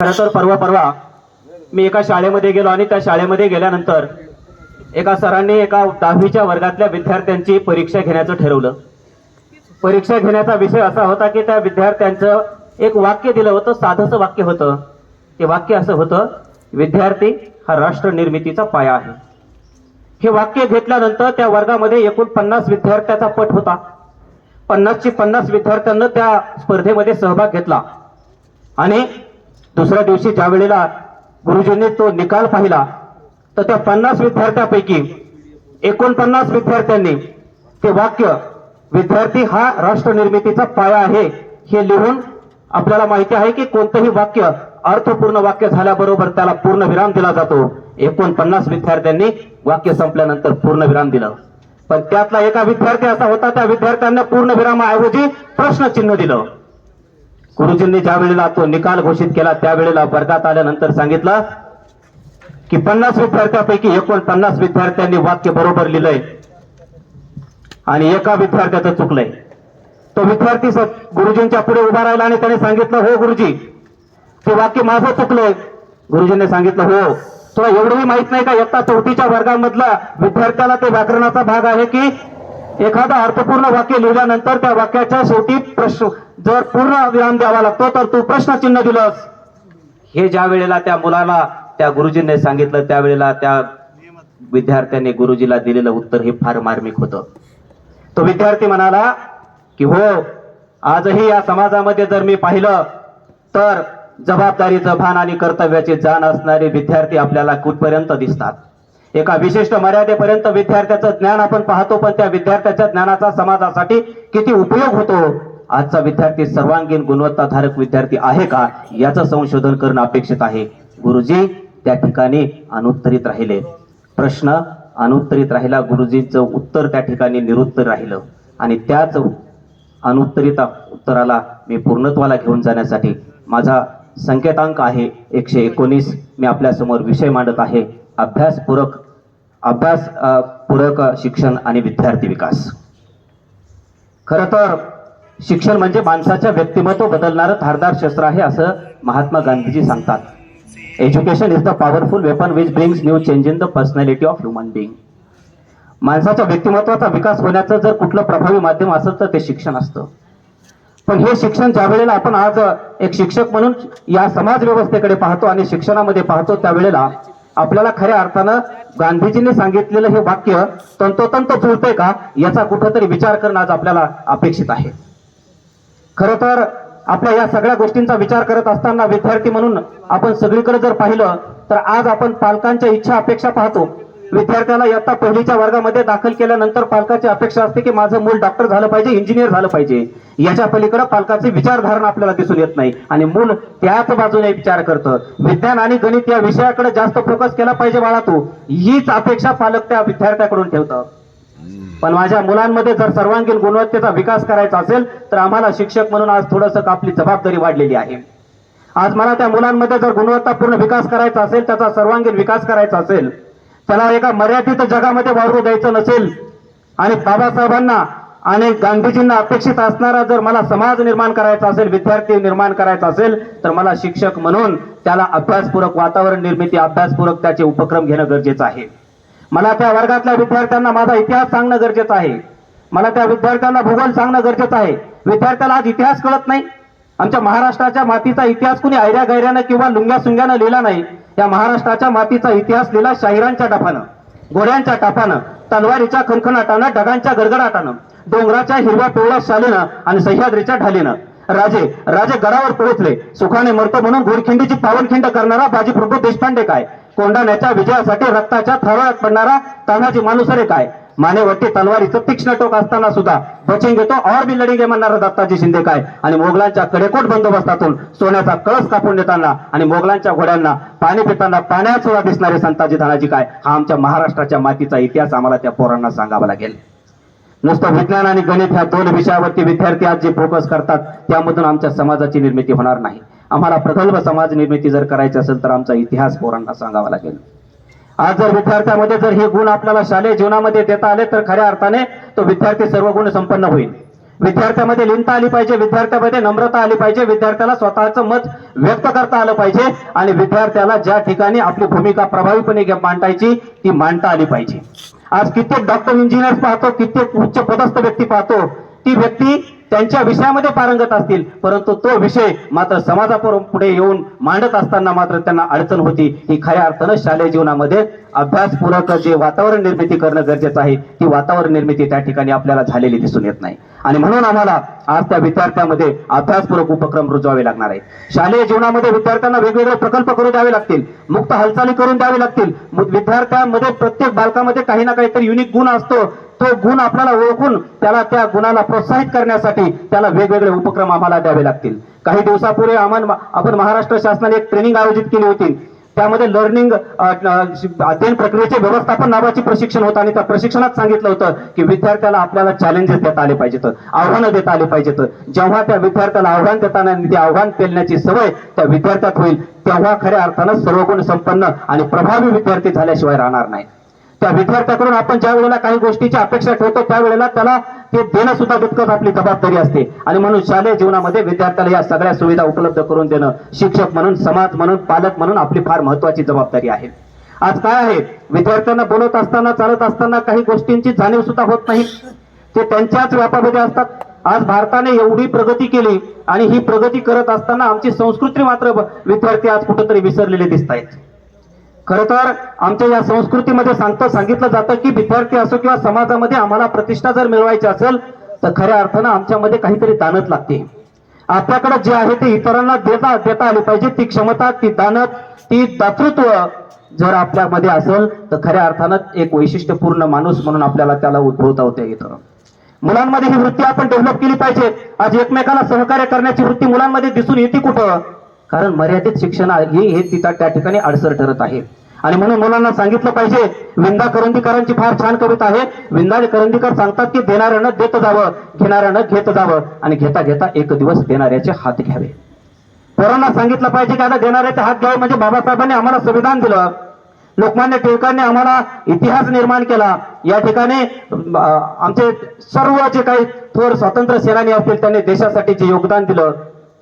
खरं तर परवा मी एका शाळेमध्ये गेलो आणि त्या शाळेमध्ये गेल्यानंतर एका सरांनी एका 10वीच्या वर्गातल्या विद्यार्थ्यांची परीक्षा घेण्याचं ठरवलं. परीक्षा घेण्याचा विषय असा होता की त्या विद्यार्थ्यांचं एक वाक्य दिलं होतं, साधंसं वाक्य होतं. ते वाक्य असं होतं, विद्यार्थी हा राष्ट्र निर्मितीचा पाया आहे. हे वाक्य घेतल्यानंतर त्या वर्गामध्ये एकूण 50 विद्यार्थ्यांचा पट होता. 50ची 50 विद्यार्थ्यांना त्या स्पर्धेमध्ये सहभाग घेतला आणि दुसऱ्या दिवशी ज्या वेळेला गुरुजींनी तो निकाल पाहिला तर त्या 50 विद्यार्थ्यांपैकी 49 विद्यार्थ्यांनी ते वाक्य विद्यार्थी हा राष्ट्र निर्मितीचा पाया आहे हे लिहून, आपल्याला माहिती आहे की कोणतंही वाक्य अर्थपूर्ण वाक्य झाल्याबरोबर त्याला पूर्ण विराम दिला जातो. 49 विद्यार्थ्यांनी वाक्य संपल्यानंतर पूर्ण विराम दिलं. पण त्यातला एका विद्यार्थी असा होता, त्या विद्यार्थ्यांना पूर्ण विरामाऐवजी प्रश्नचिन्ह दिलं. गुरुजींनी ज्या वेळेला तो निकाल घोषित केला त्यावेळेला वर्गात आल्यानंतर सांगितलं की 50 विद्यार्थ्यांपैकी 49 विद्यार्थ्यांनी वाक्य बरोबर लिहिलंय आणि एका विद्यार्थ्याचं चुकलंय. तो विद्यार्थी गुरुजींच्या पुढे उभा राहिला आणि त्याने सांगितलं, हो गुरुजी, ते वाक्य माझं चुकलंय. गुरुजींनी सांगितलं, हो, तुला एवढंही माहित नाही का इयत्ता 4थीच्या वर्गामधला विद्यार्थ्याला ते व्याकरणाचा भाग आहे की एखादा अर्थपूर्ण वाक्य लिहिल्यानंतर त्या वाक्याच्या शेवटी प्रश्न जर पूर्ण विराम द्यावा लागतो तर तू प्रश्नचिन्ह दिलंस. हे ज्या वेळेला त्या मुलाला त्या गुरुजींनी सांगितलं त्यावेळेला त्या विद्यार्थ्याने गुरुजीला दिलेलं उत्तर हे फार मार्मिक होतं. तो विद्यार्थी म्हणाला की हो, आजही या समाजामध्ये जर मी पाहिलं तर जबाबदारीचं भान आणि कर्तव्याची जाण असणारे विद्यार्थी आपल्याला कुठपर्यंत दिसतात. एका विशिष्ट मर्यादेपर्यंत विद्यार्थ्याचं ज्ञान आपण पाहतो, पण त्या विद्यार्थ्याच्या ज्ञानाचा समाजासाठी किती उपयोग होतो, आजचा विद्यार्थी सर्वांगीण गुणवत्ताधारक विद्यार्थी आहे का याचं संशोधन करणं अपेक्षित आहे. गुरुजी त्या ठिकाणी अनुत्तरित राहिले, प्रश्न अनुत्तरित राहिला, गुरुजींचं उत्तर त्या ठिकाणी निरुत्तर राहिलं आणि त्याच अनुत्तरित उत्तराला मी पूर्णत्वाला घेऊन जाण्यासाठी माझा संकेतांक आहे 119. मी आपल्या समोर विषय मांडत आहे, अभ्यास पूरक शिक्षण आणि विद्यार्थी विकास. खरं तर शिक्षण म्हणजे माणसाच्या व्यक्तिमत्व बदलणारं धारदार शस्त्र आहे असं महात्मा गांधीजी सांगतात. Education is the powerful weapon which brings new change in the personality of human being. माणसाच्या व्यक्तिमत्वाचा विकास होण्याचं जर कुठलं प्रभावी माध्यम असेल तर ते शिक्षण असतं. पण हे शिक्षण ज्या वेळेला आपण आज एक शिक्षक म्हणून या समाज व्यवस्थेकडे पाहतो आणि शिक्षणामध्ये पाहतो त्यावेळेला आपल्याला खऱ्या अर्थानं गांधीजींनी सांगितलेलं हे वाक्य तंतोतंत जुळतंय का याचा कुठेतरी विचार करणं आज आपल्याला अपेक्षित आहे. खरं तर आपल्या या सगळ्या गोष्टींचा विचार करत असताना विद्यार्थी म्हणून आपण सगळीकडे जर पाहिलं तर आज आपण पालकांच्या इच्छा अपेक्षा पाहतो. विद्यार्थ्याला इयत्ता 1लीच्या वर्गामध्ये दाखल केल्यानंतर पालकाची अपेक्षा असते की माझं मूल डॉक्टर झालं पाहिजे, इंजिनियर झालं पाहिजे. याच्या पलीकडे पालकाची विचारधारणा आपल्याला दिसून येत नाही आणि मूल त्याच बाजूने विचार करतं. विज्ञान आणि गणित या विषयाकडे जास्त फोकस केला पाहिजे बाळा तू, हीच अपेक्षा पालक त्या विद्यार्थ्याकडून ठेवतात. पण माझ्या मुलांमध्ये जर सर्वांगीण गुणवत्तेचा विकास करायचा असेल तर आम्हाला शिक्षक म्हणून आज थोडंसं आपली जबाबदारी वाढलेली आहे. आज मला त्या मुलांमध्ये जर गुणवत्तापूर्ण विकास करायचा असेल, त्याचा सर्वांगीण विकास करायचा असेल, त्याला एका मर्यादित जगामध्ये वावरू द्यायचं नसेल आणि बाबासाहेबांना आणि गांधीजींना अपेक्षित असणारा जर मला समाज निर्माण करायचा असेल, विद्यार्थी निर्माण करायचा असेल तर मला शिक्षक म्हणून त्याला अभ्यासपूरक वातावरण निर्मिती, अभ्यासपूरक त्याचे उपक्रम घेणं गरजेचं आहे. मला त्या वर्गातल्या विद्यार्थ्यांना माझा इतिहास सांगणं गरजेचं आहे. मला त्या विद्यार्थ्यांना भूगोल सांगणं गरजेचं आहे. विद्यार्थ्याला आज इतिहास कळत नाही. आमच्या महाराष्ट्राच्या मातीचा इतिहास कुणी ऐऱ्या गैऱ्यानं किंवा लुंग्या सुंग्यानं लिहिला नाही. या महाराष्ट्राच्या मातीचा इतिहास लिहिला शाहिरांच्या टापानं, घोड्यांच्या टापानं, तलवारीच्या खणखणाटानं, ढगांच्या गडगडाटानं, डोंगराच्या हिरव्या पिवळ्या शालीनं आणि सह्याद्रीच्या ढालीनं. राजे गडावर पोहोचले, सुखाने मरतो म्हणून घोडखिंडीची पावनखिंड करणारा बाजी प्रभू देशपांडे काय, कोंढाण्याच्या विजयासाठी रक्ताच्या थराळ्यात पडणारा तानाजी मालुसरे काय, मानेवरती तलवारीचं तीक्ष्ण टोक असताना सुद्धा बचेंगे तो और भी लढेंगे म्हणणारा दत्ताजी शिंदे काय आणि मोगलांच्या कडेकोट बंदोबस्तातून सोन्याचा कळस कापून देताना आणि मोगलांच्या घोड्यांना पाणी पिताना पाण्यात सुद्धा दिसणारे संताजी धनाजी काय. हा आमच्या महाराष्ट्राच्या मातीचा इतिहास आम्हाला त्या पोरांना सांगावा लागेल. नुसतं विज्ञान आणि गणित ह्या 2 विषयावरती विद्यार्थी आज जे फोकस करतात त्यामधून आमच्या समाजाची निर्मिती होणार नाही. आम्हाला प्रगल्भ समाज निर्मिती जर करायची असेल तर आमचा इतिहास पोरांना सांगावा लागेल. आज जर विद्यार्थ्यामध्ये जर हे गुण आपल्याला शालेय जीवनामध्ये देता आले तर खऱ्या अर्थाने तो विद्यार्थी सर्व गुण संपन्न होईल. विद्यार्थ्यामध्ये लिहिता आली पाहिजे, विद्यार्थ्यामध्ये नम्रता आली पाहिजे, विद्यार्थ्याला स्वतःचं मत व्यक्त करता आलं पाहिजे आणि विद्यार्थ्याला ज्या ठिकाणी आपली भूमिका प्रभावीपणे मांडायची ती मांडता आली पाहिजे. आज कित्येक डॉक्टर इंजिनियर्स पाहतो, कित्येक उच्च पदस्थ व्यक्ती पाहतो, ती व्यक्ती त्यांच्या विषयामध्ये पारंगत असतील, परंतु तो विषय मात्र समाजापुढे येऊन मांडत असताना मात्र त्यांना अडचण होती. ही खऱ्या अर्थानं शालेय जीवनामध्ये अभ्यासपूरक जे वातावरण निर्मिती करणं गरजेचं आहे, ती वातावरण निर्मिती त्या ठिकाणी आपल्याला झालेली दिसून येत नाही. आणि म्हणून आम्हाला आज त्या विद्यार्थ्यामध्ये अभ्यासपूरक उपक्रम रुजवावे लागणार आहेत. शालेय जीवनामध्ये विद्यार्थ्यांना वेगवेगळे प्रकल्प करून द्यावे लागतील, मुक्त हालचाली करून द्यावी लागतील. विद्यार्थ्यांमध्ये प्रत्येक बालकामध्ये काही ना काहीतरी युनिक गुण असतो. तो गुण आपल्याला ओळखून त्याला त्या गुणाला प्रोत्साहित करण्यासाठी त्याला वेगवेगळे उपक्रम आम्हाला द्यावे लागतील. काही दिवसापूर्वी आपण महाराष्ट्र शासनाने एक ट्रेनिंग आयोजित केली होती. त्यामध्ये लर्निंग अध्ययन प्रक्रियेचे व्यवस्थापन नावाचे प्रशिक्षण होतं आणि त्या प्रशिक्षणात सांगितलं होतं की विद्यार्थ्याला आपल्याला चॅलेंजेस देता आले पाहिजेत, आव्हानं देता आले पाहिजेत. जेव्हा त्या विद्यार्थ्याला आव्हान देताना ते आव्हान पेलण्याची सवय त्या विद्यार्थ्यात होईल, तेव्हा खऱ्या अर्थानं सर्वगुण संपन्न आणि प्रभावी विद्यार्थी झाल्याशिवाय राहणार नाही. त्या विद्यार्थ्याकडून आपण ज्या वेळेला काही गोष्टीची अपेक्षा ठेवतो त्यावेळेला त्याला ते देणं सुद्धा तितकंच आपली जबाबदारी असते. आणि म्हणून शालेय जीवनामध्ये विद्यार्थ्याला या सगळ्या सुविधा उपलब्ध करून देणं शिक्षक म्हणून, समाज म्हणून, पालक म्हणून आपली फार महत्वाची जबाबदारी आहे. आज काय आहे, विद्यार्थ्यांना बोलत असताना, चालत असताना काही गोष्टींची जाणीव सुद्धा होत नाही, ते त्यांच्याच व्यापामध्ये असतात. आज भारताने एवढी प्रगती केली आणि ही प्रगती करत असताना आमची संस्कृती मात्र विद्यार्थी आज कुठेतरी विसरलेले दिसत आहेत. खरं तर आमच्या या संस्कृतीमध्ये सांगितलं जातं की विद्यार्थी असो किंवा समाजामध्ये आम्हाला प्रतिष्ठा जर मिळवायची असेल तर खऱ्या अर्थानं आमच्यामध्ये काहीतरी दानत लागते. आपल्याकडे जे आहे ते इतरांना देता आले पाहिजे. ती क्षमता, ती दानत, ती दातृत्व जर आपल्यामध्ये असेल तर खऱ्या अर्थानं एक वैशिष्ट्यपूर्ण माणूस म्हणून आपल्याला त्याला उद्भवता होते येतं. मुलांमध्ये ही वृत्ती आपण डेव्हलप केली पाहिजे. आज एकमेकाला सहकार्य करण्याची वृत्ती मुलांमध्ये दिसून येते कुठं? कारण मर्यादित शिक्षण हे त्या ठिकाणी अडसर ठरत आहे. आणि म्हणून मुलांना सांगितलं पाहिजे. विंदा करंदीकरांची फार छान कविता आहे. विंदा करंदीकर सांगतात की देणाऱ्यानं देत जावं, घेणाऱ्यानं घेत जावं आणि घेता घेता एक दिवस देणाऱ्याचे हात घ्यावे. पोरांना सांगितलं पाहिजे की आता देणाऱ्याचे हात घ्यावे म्हणजे बाबासाहेबांनी आम्हाला संविधान दिलं, लोकमान्य टिळकांनी आम्हाला इतिहास निर्माण केला. या ठिकाणी आमचे सर्व जे काही थोर स्वातंत्र्य सेनानी असतील त्यांनी देशासाठी जे योगदान दिलं,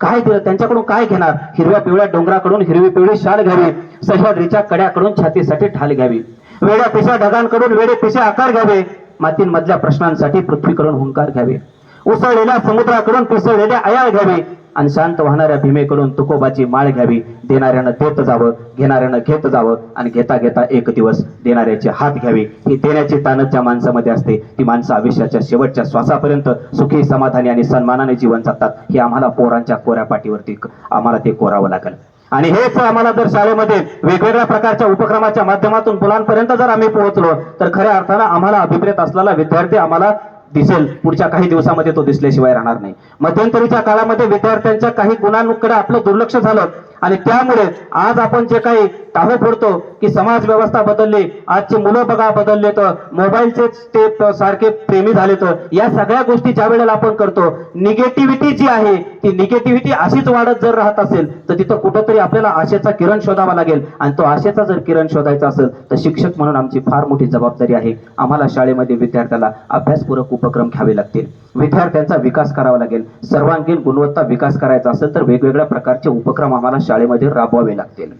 काय दिलं, त्यांच्याकडून काय घेणार? हिरव्या पिवळ्या डोंगराकडून हिरवी पिवळी शाल घ्यावी, सह्याद्रीच्या कड्याकडून छातीसाठी ढाल घ्यावी, वेड्या पिशा ढगांकडून वेडे पिशे आकार घ्यावे, मातींमधल्या प्रश्नांसाठी पृथ्वीकडून हुंकार घ्यावे, उसळलेल्या समुद्राकडून पिसळलेल्या आयाळ घ्यावी आणि शांत वाहणाऱ्या भीमेकडून तुकोबाची माळ घ्यावी. देणाऱ्यानं देत जावं, घेणाऱ्यानं घेत जावं आणि घेता घेता एक दिवस देणाऱ्याचे हात घ्यावे. ही देण्याची ताणत ज्या माणसामध्ये असते ती माणसं आयुष्याच्या शेवटच्या श्वासापर्यंत सुखी, समाधानी आणि सन्मानाने जीवन जगतात. हे आम्हाला पोरांच्या कोऱ्या पाठीवरती आम्हाला ते कोरावं लागेल. आणि हेच आम्हाला जर शाळेमध्ये वेगवेगळ्या प्रकारच्या उपक्रमाच्या माध्यमातून मुलांपर्यंत जर आम्ही पोहोचलो तर खऱ्या अर्थानं आम्हाला अभिप्रेत असलेला विद्यार्थी आम्हाला दिसेल. पुढच्या काही दिवसामध्ये तो दिसल्याशिवाय राहणार नाही. मध्यंतरीच्या काळामध्ये विद्यार्थ्यांच्या काही गुणांकडे आपलं दुर्लक्ष झालं आणि त्यामुळे आज आपण जे काही टाहो फोडतो की समाज व्यवस्था बदलली, आजची मुलं बघा बदलले, तर मोबाईलचे ते सारखे प्रेमी झाले, तर या सगळ्या गोष्टी ज्या वेळेला आपण करतो, निगेटिव्हिटी जी आहे ती निगेटिव्हिटी अशीच वाढत जर राहत असेल तर तिथं कुठंतरी आपल्याला आशेचा किरण शोधावा लागेल. आणि तो आशेचा जर किरण शोधायचा असेल तर शिक्षक म्हणून आमची फार मोठी जबाबदारी आहे. आम्हाला शाळेमध्ये विद्यार्थ्याला अभ्यासपूरक उपक्रम घ्यावे लागतील, विद्यार्थ्यांचा विकास करावा लागेल. सर्वांगीण गुणवत्ता विकास करायचा असेल तर वेगवेगळ्या प्रकारचे उपक्रम आम्हाला शाळेमध्ये राबवावे लागतील.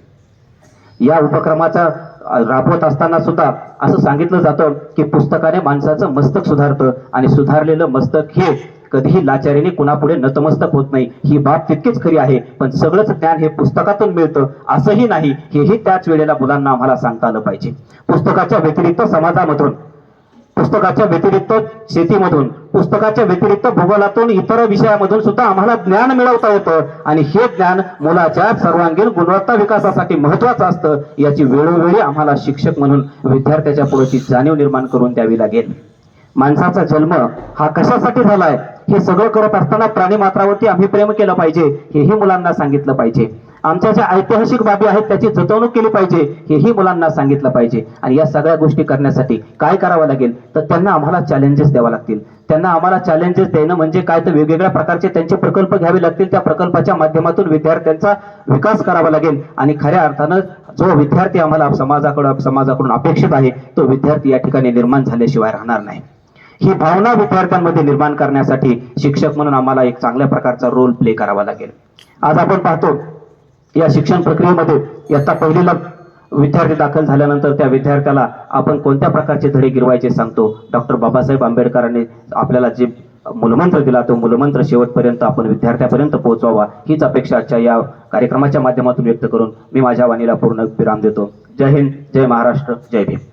या उपक्रमाचा राबवत असताना सुद्धा असं सांगितलं जातं की पुस्तकाने माणसाचं मस्तक सुधारतं आणि सुधारलेलं मस्तक हे कधीही लाचारीने कुणापुढे नतमस्तक होत नाही. ही बाब तितकीच खरी आहे. पण सगळंच ज्ञान हे पुस्तकातून मिळतं असंही नाही, हेही त्याच वेळेला मुलांना आम्हाला सांगता आलं पाहिजे. पुस्तकाच्या व्यतिरिक्त समाजामधून, पुस्तकाच्या व्यतिरिक्त शेतीमधून, पुस्तकाच्या व्यतिरिक्त भूगोलातून, इतर विषयामधून सुद्धा आम्हाला ज्ञान मिळवता येतं आणि हे ज्ञान मुलाच्या सर्वांगीण गुणवत्ता विकासासाठी महत्वाचं असतं. याची वेळोवेळी आम्हाला शिक्षक म्हणून विद्यार्थ्याच्या पुढची जाणीव निर्माण करून द्यावी लागेल. माणसाचा जन्म हा कशासाठी झालाय हे सगळं करत असताना प्राणी मात्रावरती आम्ही प्रेम केलं पाहिजे, हेही मुलांना सांगितलं पाहिजे. आमच्या ज्या ऐतिहासिक बाबी आहेत त्याची जतवणूक केली पाहिजे, हेही मुलांना सांगितलं पाहिजे. आणि या सगळ्या गोष्टी करण्यासाठी काय करावं लागेल तर त्यांना आम्हाला चॅलेंजेस द्यावा लागतील. त्यांना आम्हाला चॅलेंजेस देणं म्हणजे काय तर वेगवेगळ्या प्रकारचे त्यांचे प्रकल्प घ्यावे लागतील. त्या प्रकल्पाच्या माध्यमातून विद्यार्थ्यांचा विकास करावा लागेल आणि खऱ्या अर्थानं जो विद्यार्थी आम्हाला समाजाकडून अपेक्षित आहे तो विद्यार्थी या ठिकाणी निर्माण झाल्याशिवाय राहणार नाही. ही भावना विद्यार्थ्यांमध्ये निर्माण करण्यासाठी शिक्षक म्हणून आम्हाला एक चांगल्या प्रकारचा रोल प्ले करावा लागेल. आज आपण पाहतो या शिक्षण प्रक्रियेमध्ये इयत्ता पहिलीला विद्यार्थी दाखल झाल्यानंतर त्या विद्यार्थ्याला आपण कोणत्या प्रकारचे धडे गिरवायचे सांगतो. डॉक्टर बाबासाहेब आंबेडकरांनी आपल्याला जे मूलमंत्र दिला तो मूलमंत्र शेवटपर्यंत आपण विद्यार्थ्यापर्यंत पोहोचवावा हीच अपेक्षा आजच्या या कार्यक्रमाच्या माध्यमातून व्यक्त करून मी माझ्या वाणीला पूर्ण विराम देतो. जय हिंद, जय महाराष्ट्र, जय भीम.